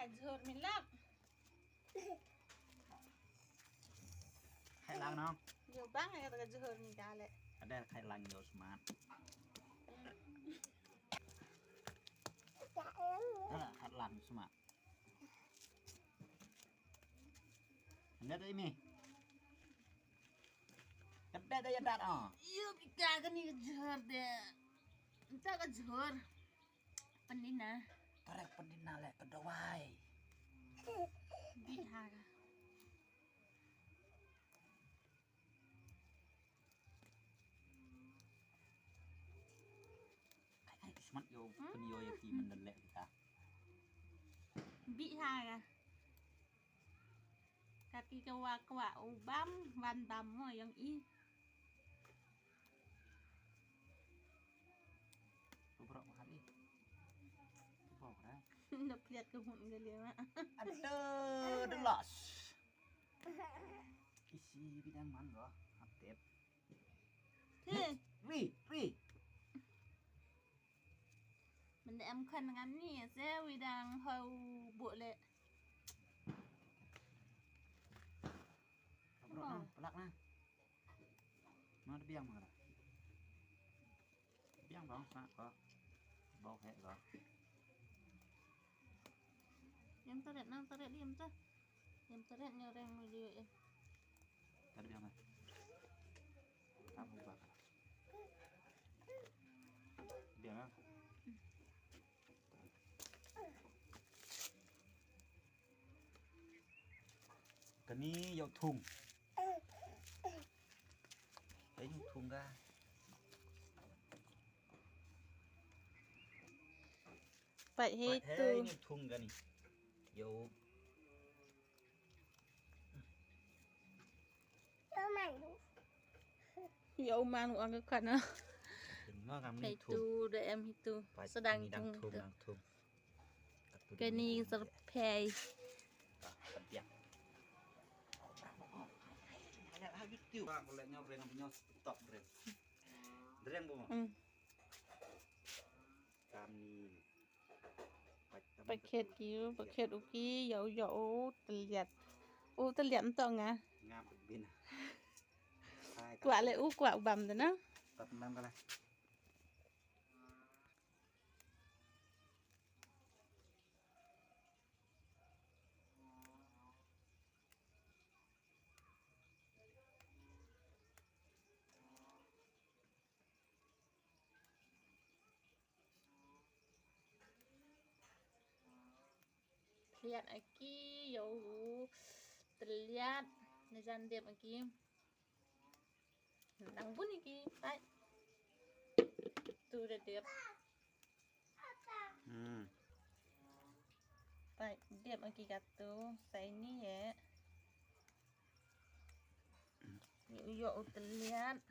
Hajur milak. Khai lang không? Nhiều bang này ta hajur ni dale. Ada khai lang yo smart. Ada khai lang smart. Ada tu ini. Ada tu yang dah. Iyo pika kan ni hajur deh. Entah hajur. Pandina. Tarek pendina lek kedawai. Bihar. Khai smart yo penyo yo ki mendelek kita. Bihar. Kaki kawa ubam van dam mo yang i. Berapa kali? Berapa dah? Nak lihat ke hun ke dia mak. Aduh, delas. Isi bidang man go, update. Ri. Benda em khan ngam ni se widang hau bu le. Bro, pelak nah. Mau biang mana? Biang bang sak ko. Bau hek ko. Em taret nang taret diam ta. Em taret nyoreng video ya. Tadi biang mana? Kamu buat. Biang ah. Cái ní dầu thùng. Đấy nhung thùng ra. Vậy hết tu. Nhung thùng ra nè. Dầu. Dầu mang uang cái khăn á. Đừng ngó ngắm Hết ní thùng. tu để em hết tu. Sedang thùng. Cái ní surprise. Biang. Habis tu. Pak boleh nyobreng punya stop breng. Dreng bu. Kami paket kiu paket uki dầu terlihat. Terlihat entah ngah. Ngam bin. Quả lại quả bầm rồi đó. Tập làm cái này. Lihat lagi jauh terlihat nejan dia lagi nang pun lagi baik tu dah dia baik dia lagi kata saya ni ya yuk terlihat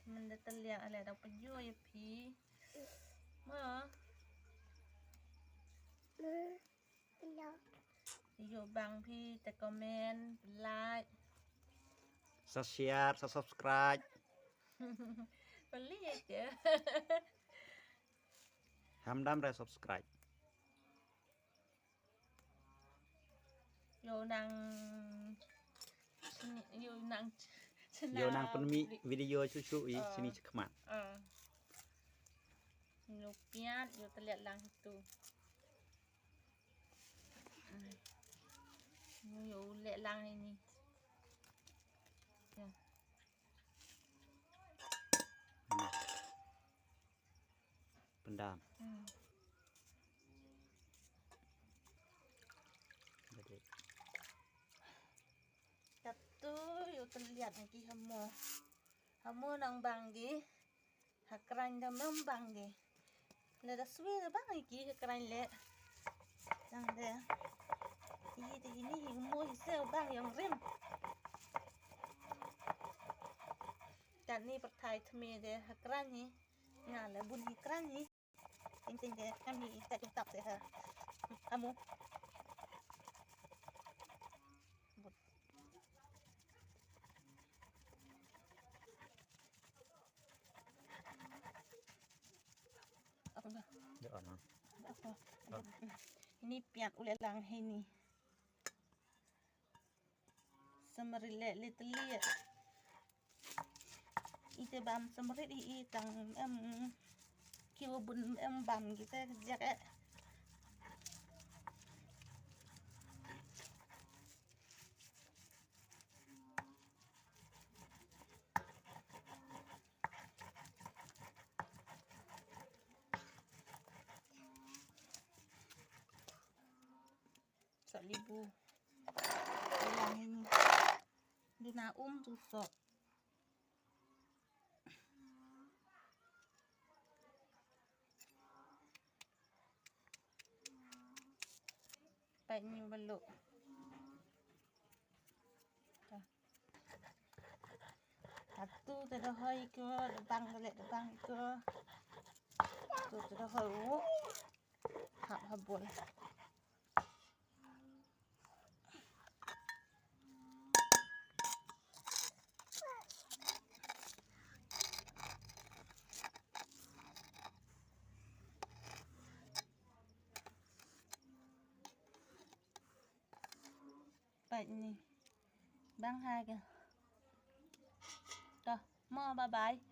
mendah terlihat ada penjual ya pi maอยู่บางพี่แต่คอมเมนต์ไลค์ Share, subscribe. เป็นเรียกเด้อ Hamdam re subscribe. อยู่นาง Yo nang penmi video cucu i sini cekmat.อยู่เปียดอยู่ตะเลียดลังitu.อยู่เละลังini. Ya. Pendam. Jadi. Satuอยู่ตะเลียดlagi hamu nang banggi. Hakran dah membanggi. Le dah suwe dah banggi hakran le. Nang dia. Ini hamu hisau bang yang rem. กันนี่ประเทศทมีเดะกรันนี่งานละบุญกรันนี่จริงๆเดะก็มีแต่จุดตับเลยค่ะอามูĐược rồi nó. ini piat ulit lang ini samarile litelia ite bam samarit i tang kiwa bun bam kita jak Libu lang ini dina tusok banyu beluk satu terhoi ke debang lek debang ke tu terhoi hak habul baik ni bang hai ke dah mau bye bye